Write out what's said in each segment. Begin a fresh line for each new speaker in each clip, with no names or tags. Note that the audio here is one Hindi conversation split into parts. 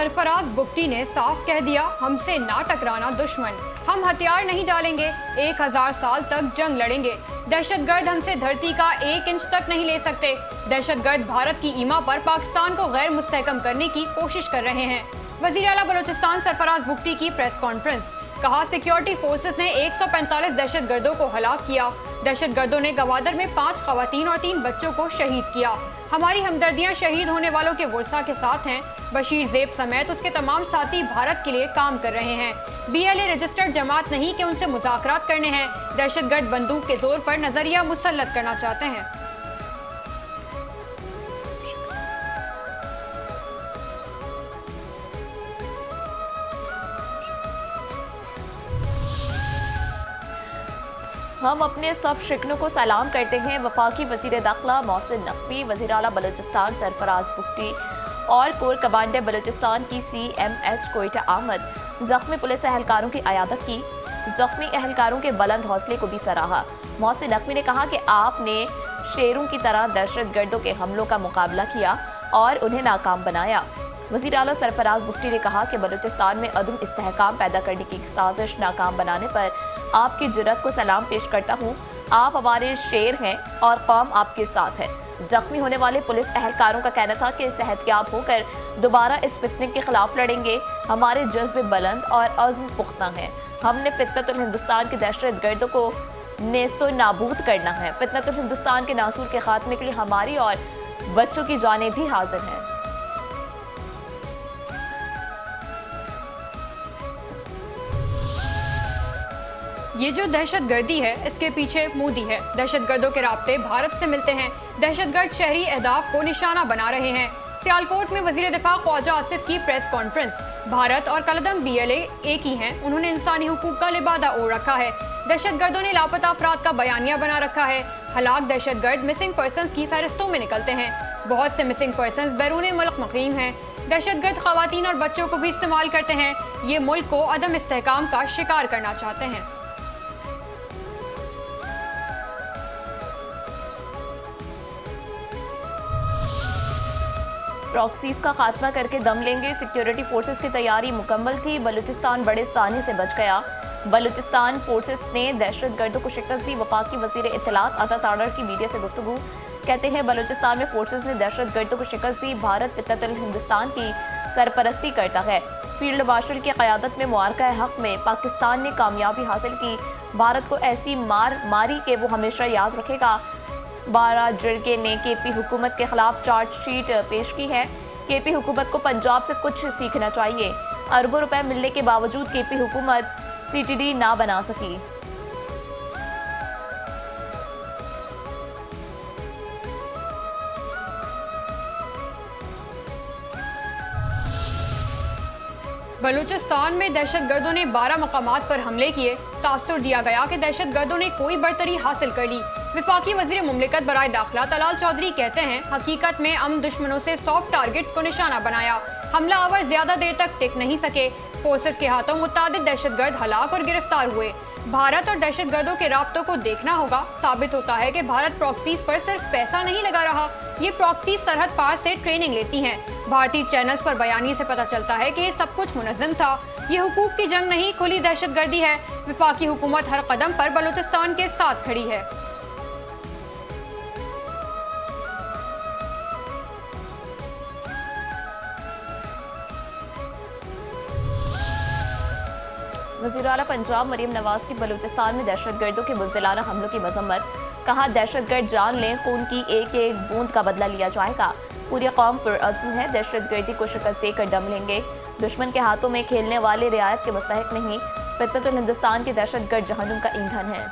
सरफराज बुगटी ने साफ कह दिया, हमसे ना टकराना दुश्मन, हम हथियार नहीं डालेंगे, 1000 साल तक जंग लड़ेंगे। दहशतगर्द हमसे धरती का 1 इंच तक नहीं ले सकते। दहशतगर्द भारत की ईमा पर पाकिस्तान को गैर मुस्तहकम करने की कोशिश कर रहे हैं। वजीर आला बलोचिस्तान सरफराज बुगटी की प्रेस कॉन्फ्रेंस, कहा सिक्योरिटी फोर्सेस ने 145 दहशतगर्दों को हलाक किया। दहशतगर्दों ने गवादर में 5 खवातीन और 3 बच्चों को शहीद किया। हमारी हमदर्दियां शहीद होने वालों के वर्सा के साथ हैं। बशीर ज़ेब समेत उसके तमाम साथी भारत के लिए काम कर रहे हैं। BLA रजिस्टर्ड जमात नहीं कि उनसे मुज़ाकरात करने हैं। दहशतगर्द बंदूक के जोर पर नजरिया मुसल्लत करना चाहते हैं।
हम अपने सब शिकनों को सलाम करते हैं। वफाकी वजीर दाखिला मोहसिन नकवी, वजीर आला बलोचिस्तान सरफराज बुगटी और कोर कमांडर बलोचिस्तान की CMH कोयटा आमद, जख्मी पुलिस एहलकारों की अयादत की। जख्मी एहलकारों के बुलंद हौसले को भी सराहा। मोहसिन नकवी ने कहा कि आपने शेरों की तरह दहशतगर्दों के हमलों का मुकाबला किया और उन्हें नाकाम बनाया। वज़ीर आला सरफराज बुगटी ने कहा कि बलूचिस्तान में अदम इस्तेहकाम पैदा करने की साजिश नाकाम बनाने पर आपकी जुर्रत को सलाम पेश करता हूँ। आप हमारे शेर हैं और कौम आपके साथ है। जख्मी होने वाले पुलिस एहलकारों का कहना था कि सेहतयाब होकर दोबारा इस फितने के खिलाफ लड़ेंगे। हमारे जज्बे बुलंद और अज़्म पुख्ता हैं। हमने फितनतुल हिंदुस्तान के दहशतगर्दों को नेस्तो नाबूद करना है। फितनतुल हिंदुस्तान के नासूर के खात्मे के लिए हमारी और बच्चों की जानें भी हाजिर हैं।
ये जो दहशतगर्दी है इसके पीछे मोदी है। दहशतगर्दों के राब्ते भारत से मिलते हैं। दहशतगर्द शहरी अहदाफ को निशाना बना रहे हैं। सियालकोट में वजीर दिफा ख्वाजा आसिफ की प्रेस कॉन्फ्रेंस, भारत और कलदम BLA एक ही हैं। उन्होंने इंसानी हुकूक का लिबादा ओढ़ रखा है। दहशतगर्दों ने लापता अफराद का बयानिया बना रखा है। हलाक दहशतगर्द मिसिंग पर्सनस की फहरिस्तों में निकलते हैं। बहुत से मिसिंग पर्सनस बैरून मुल्क मुकीम हैं। दहशतगर्द खवातीन और बच्चों को भी इस्तेमाल करते हैं। ये मुल्क को अदम इस्तेहकाम का शिकार करना चाहते हैं।
प्रॉक्सीज का खात्मा करके दम लेंगे। सिक्योरिटी फोर्सेस की तैयारी मुकम्मल थी। बलूचिस्तान बड़े स्थानी से बच गया। बलूचिस्तान फोर्सेस ने दहशतगर्दों को शिकस्त दी। वफाकी वजीर इत्तलात अता ताड़र की मीडिया से गुफ्तगू, कहते हैं बलूचिस्तान में फोर्सेस ने दहशतगर्दों को शिकस्त दी। भारत फितनतुल हिंदुस्तान की सरपरस्ती करता है। फील्ड मार्शल की क़यादत में मुआरका हक में पाकिस्तान ने कामयाबी हासिल की। भारत को ऐसी मार मारी कि वो हमेशा याद रखेगा। 12 जिरगे ने KP हुकूमत के खिलाफ चार्जशीट पेश की है। KP हुकूमत को पंजाब से कुछ सीखना चाहिए। अरबों रुपए मिलने के बावजूद KP हुकूमत CTD ना बना सकी।
बलूचिस्तान में दहशतगर्दों ने 12 मकामात पर हमले किए। तासुर दिया गया कि दहशतगर्दों ने कोई बरतरी हासिल कर ली। विफाकी वजीर मुमलिकत बराए दाखिला तलाल चौधरी कहते हैं हकीकत में हम दुश्मनों से सॉफ्ट टारगेट्स को निशाना बनाया। हमला आवर ज्यादा देर तक टिक नहीं सके। फोर्सेस के हाथों मुतादिद दहशतगर्द हलाक और गिरफ्तार हुए। भारत और दहशतगर्दों के राब्तों को देखना होगा। साबित होता है कि भारत प्रॉक्सीज पर सिर्फ पैसा नहीं लगा रहा, ये प्रॉक्सीज सरहद पार से ट्रेनिंग लेती हैं। भारतीय चैनल्स पर बयानी से पता चलता है कि ये सब कुछ मुनज़्ज़म था। ये हुकूक की जंग नहीं, खुली दहशतगर्दी है। विफाकी हुकूमत हर कदम पर बलूचिस्तान के साथ खड़ी है।
वज़ीर आला पंजाब मरीम नवाज की बलूचिस्तान में दहशतगर्दों के बुज़दिलाना हमलों की मजम्मत, कहा दहशतगर्द जान लें, खून की एक एक बूंद का बदला लिया जाएगा। पूरी कौम पुरअज़्म है, दहशतगर्दी को शिकस्त देकर दम लेंगे। दुश्मन के हाथों में खेलने वाले रियायत के मुस्तहिक नहीं। फितनतुल हिंदुस्तान के दहशतगर्द जहन्नुम का ईंधन है।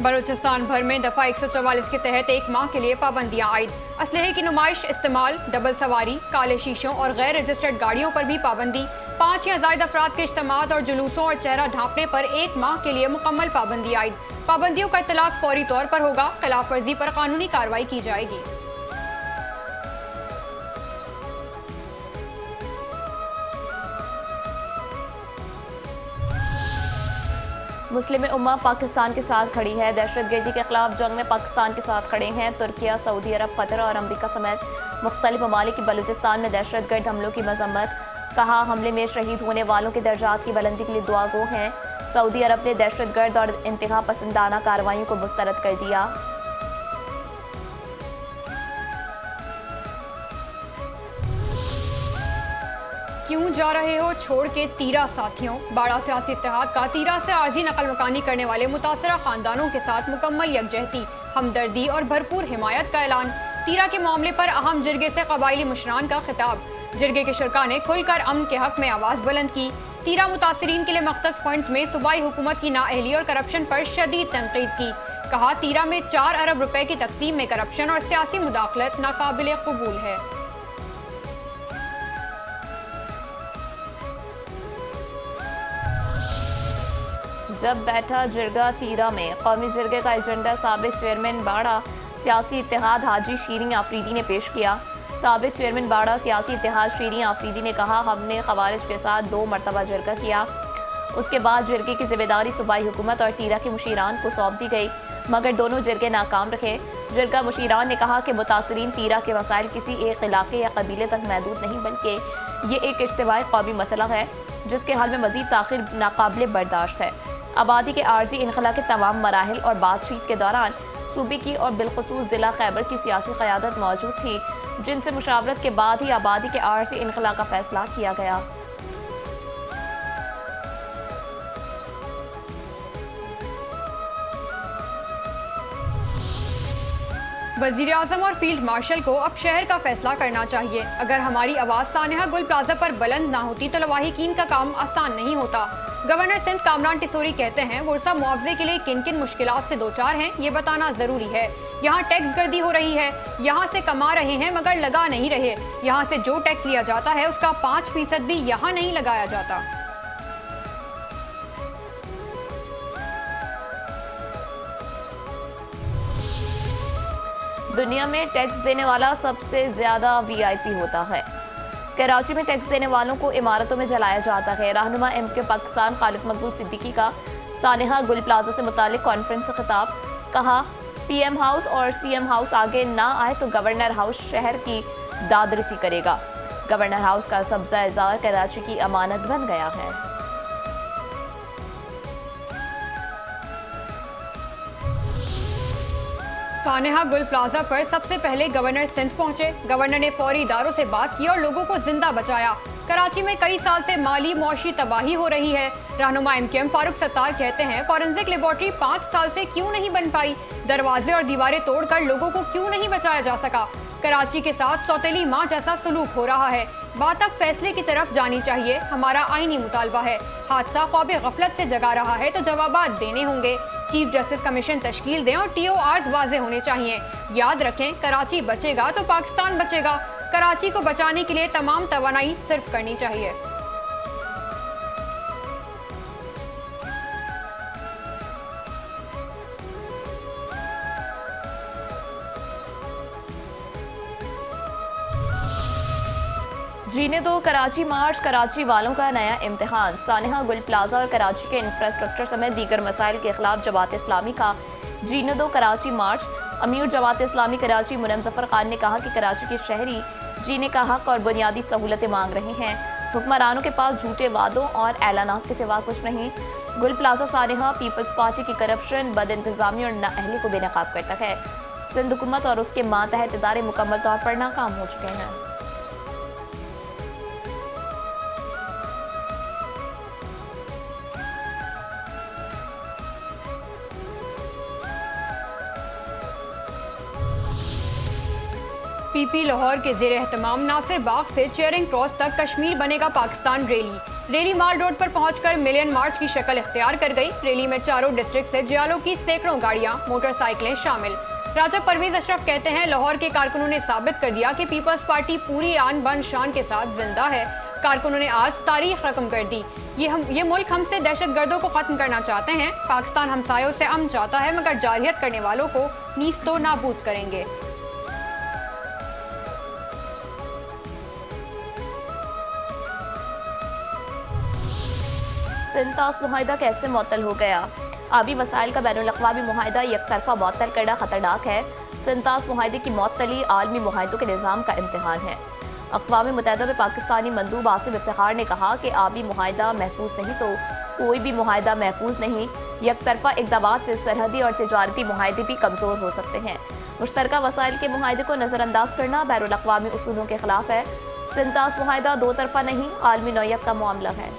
बलूचिस्तान भर में दफ़ा 144 के तहत 1 माह के लिए पाबंदियां आयद। असलहे की नुमाइश, इस्तेमाल, डबल सवारी, काले शीशों और गैर रजिस्टर्ड गाड़ियों पर भी पाबंदी। 5 या ज़ायद अफराद के इज्तिमात और जुलूसों और चेहरा ढांपने पर 1 माह के लिए मुकम्मल पाबंदी आयद। पाबंदियों का इतलाक फौरी तौर पर होगा। खिलाफ वर्जी पर कानूनी कार्रवाई की जाएगी।
मुस्लिम उम्मा पाकिस्तान के साथ खड़ी है। दहशतगर्दी के खिलाफ जंग में पाकिस्तान के साथ खड़े हैं। तुर्किया, सऊदी अरब, कतर और अमरीका समेत मुख्तलिफ ममालिक की बलूचिस्तान में दहशतगर्द हमलों की मजम्मत। कहा, हमले में शहीद होने वालों के दर्जात की बुलंदी के लिए दुआ गो हैं। सऊदी अरब ने दहशतगर्द और इंतहा पसंदाना कार्रवाइयों को मुस्तरद कर दिया।
क्यों जा रहे हो छोड़ के तीरा साथियों? बाड़ा सियासी इत्तेहाद का तीरा से आर्जी नकल मकानी करने वाले मुतासरा खानदानों के साथ मुकम्मल यकजहती, हमदर्दी और भरपूर हिमायत का ऐलान। तीरा के मामले पर अहम जिरगे से कबायली मुशरान का खिताब। जिरगे के शुरका ने खुलकर अमन के हक में आवाज़ बुलंद की। तीरा मुतासरीन के लिए मख्तस फंड्स में सूबाई हुकूमत की नाअहली और करप्शन पर शदीद तनकीद की। कहा, तीरा में 4 अरब रुपए की तकसीम में करप्शन और सियासी मुदाखलत नाकाबिल कबूल है।
जब बैठा जिरगा तीरा में, कौमी जिरगे का एजेंडा साबिक चेयरमैन बाड़ा सियासी इत्तेहाद हाजी शीरीन आफरीदी ने पेश किया। साबिक चेयरमैन बाड़ा सियासी इत्तेहाद शीरीन आफरीदी ने कहा, हमने खवारिज के साथ 2 मरतबा जिरगा किया। उसके बाद जिरगे की जिम्मेदारी सूबाई हुकूमत और तीरा के मुशीरान को सौंप दी गई, मगर दोनों जिरगे नाकाम रहे। जिरगा मुशीरान ने कहा कि मुतासरीन तीरा के वसाइल किसी एक इलाके या कबीले तक महदूद नहीं, बल्कि ये एक इज्तिमाई कौमी मसला है जिसके हल में मजीद ताखिर नाकाबिल बर्दाश्त है। आबादी के आर्जी इनखला के तमाम मराहिल और बातचीत के दौरान सूबे की और बिलखुसूस ज़िला खैबर की सियासी क़यादत मौजूद थी, जिनसे मुशावरत के बाद ही आबादी के आर्जी इनखला का फैसला किया गया।
वज़ीर आज़म और फील्ड मार्शल को अब शहर का फैसला करना चाहिए। अगर हमारी आवाज़ सानेहा गुल प्लाजा पर बुलंद ना होती तो लवाहिकीन का काम आसान नहीं होता। गवर्नर सिंध कामरान टिसोरी कहते हैं, वर्सा मुआवजे के लिए किन किन मुश्किलात से दो चार हैं ये बताना जरूरी है। यहाँ टैक्स गर्दी हो रही है, यहाँ से कमा रहे हैं मगर लगा नहीं रहे। यहाँ से जो टैक्स लिया जाता है उसका 5% भी यहाँ नहीं लगाया जाता।
दुनिया में टैक्स देने वाला सबसे ज्यादा वीआईपी होता है। कराची में टैक्स देने वालों को इमारतों में जलाया जाता है। रहनुमा एमके पाकिस्तान खालिद मकबूल सिद्दीकी का सानेहा गुल प्लाजा से मुतालिक कॉन्फ्रेंस से खिताब। कहा, पीएम हाउस और सीएम हाउस आगे ना आए तो गवर्नर हाउस शहर की दादरसी करेगा। गवर्नर हाउस का सब्जा इजार कराची की अमानत बन गया है।
सानेहा गुल प्लाजा पर सबसे पहले गवर्नर सिंध पहुंचे। गवर्नर ने फौरी इदारों से बात की और लोगों को जिंदा बचाया। कराची में कई साल से माली मौशी तबाही हो रही है। रहनुमा एमकेएम फारूक सत्तार कहते हैं, फॉरेंसिक लेबोरेटरी 5 साल से क्यों नहीं बन पाई? दरवाजे और दीवारें तोड़कर लोगों को क्यों नहीं बचाया जा सका? कराची के साथ सौतेली माँ जैसा सलूक हो रहा है। बात अब फैसले की तरफ जानी चाहिए। हमारा आईनी मुतालबा है। हादसा ख्वाब गफलत से जगा रहा है तो जवाबात देने होंगे। चीफ जस्टिस कमीशन तश्कील दें और टीओआर्स वाजे होने चाहिए। याद रखें, कराची बचेगा तो पाकिस्तान बचेगा। कराची को बचाने के लिए तमाम तवानाई सिर्फ करनी चाहिए।
जीने दो कराची मार्च, कराची वालों का नया इम्तिहान। सानेहा गुल प्लाजा और कराची के इंफ्रास्ट्रक्चर समेत दीगर मसाइल के खिलाफ जमात इस्लामी का जीने दो कराची मार्च। अमीर जमात इस्लामी कराची मुनम जफर खान ने कहा कि कराची के शहरी जीने का हक और बुनियादी सहूलतें मांग रहे हैं। हुक्मरानों के पास झूठे वादों और ऐलानात के सिवा कुछ नहीं। गुल प्लाजा सानेहा पीपल्स पार्टी की करप्शन, बद इंतजामी और नाअहली को बेनकाब करता है। सिंध हुकूमत और उसके मातहत इदारे मुकम्मल तौर पर नाकाम हो चुके हैं।
पीपी लाहौर के ज़ेरे एहतमाम नासिर बाग से चेयरिंग क्रॉस तक कश्मीर बनेगा पाकिस्तान रैली माल रोड पर पहुंचकर मिलियन मार्च की शक्ल इख्तियार कर गई। रैली में चारों डिस्ट्रिक्ट से जियालों की सैकड़ों गाड़ियां, मोटरसाइकिलें शामिल। राजा परवेज अशरफ कहते हैं, लाहौर के कारकुनों ने साबित कर दिया कि पीपल्स पार्टी पूरी आन बान शान के साथ जिंदा है। कारकुनों ने आज तारीख रकम कर दी। ये मुल्क हमसे दहशतगर्दों को खत्म करना चाहते हैं। पाकिस्तान हमसायों से अमन चाहता है मगर जारहियत करने वालों को नीस्तो नाबूद करेंगे।
सिंतास मुआहिदा कैसे मुअत्तल हो गया? आबी वसाइल का बैनुल-अक़वामी मुआहिदा एक तरफा मुअत्तल करना खतरनाक है। सिंतास मुआहिदे की मुअत्तली आलमी मुआहिदों के निज़ाम का इम्तिहान है। अक़वाम मुत्तहिदा में पाकिस्तानी मंदूब आसिफ इफ्तिखार ने कहा कि आबी मुआहिदा महफूज नहीं तो कोई भी मुआहिदा महफूज नहीं। एक तरफा इक़दामात से सरहदी और तिजारती मुआहिदे भी कमज़ोर हो सकते हैं। मुश्तरका वसाइल के मुआहिदे को नज़रअंदाज करना बैनुल-अक़वामी उसूलों के खिलाफ है। सिंतास मुआहिदा दो तरफा नहीं, आलमी नौयत का मामला है।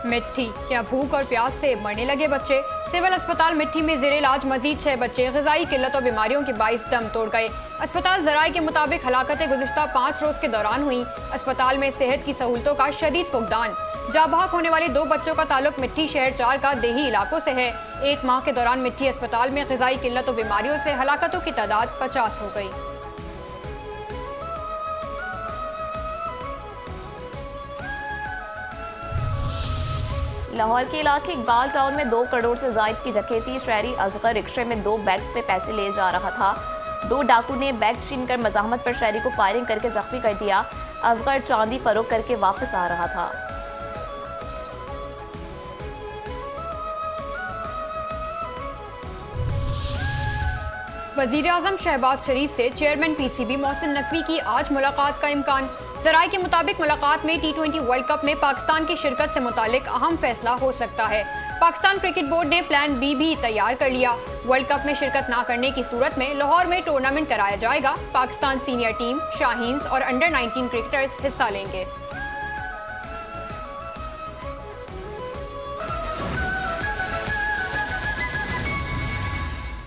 मिट्टी, क्या भूख और प्यास से मरने लगे बच्चे? सिविल अस्पताल मिट्टी में जेर इलाज मजीद 6 बच्चे ग़िज़ाई किल्लत और बीमारियों के बाइस दम तोड़ गए। अस्पताल ज़राए के मुताबिक हलाकतें गुज़िश्ता 5 रोज़ के दौरान हुई। अस्पताल में सेहत की सहूलतों का शदीद फुकदान। जाबाक होने वाले 2 बच्चों का ताल्लुक मिट्टी शहर 4 का देही इलाकों से है। 1 माह के दौरान मिट्टी अस्पताल में ग़िज़ाई किल्लत और बीमारियों से हलाकतों की तादाद 50 हो गई।
लाहौर के इलाके इकबाल टाउन में 2 करोड़ से जायद की डकैती। शहरी असगर रिक्शे में 2 बैग्स पे पैसे ले जा रहा था। 2 डाकू ने बैग छीनकर मजामत पर शहरी को फायरिंग करके जख्मी कर दिया। असगर चांदी फरोख्त करके वापस आ रहा था।
वज़ीर आज़म शहबाज शरीफ से चेयरमैन PCB मोहसिन नकवी की आज मुलाकात का इम्कान। ज़राए के मुताबिक मुलाकात में T20 वर्ल्ड कप में पाकिस्तान की शिरकत से मुतालिक अहम फैसला हो सकता है। पाकिस्तान क्रिकेट बोर्ड ने प्लान B भी तैयार कर लिया। वर्ल्ड कप में शिरकत ना करने की सूरत में लाहौर में टूर्नामेंट कराया जाएगा। पाकिस्तान सीनियर टीम, शाहीन्स और अंडर 19 क्रिकेटर्स हिस्सा लेंगे।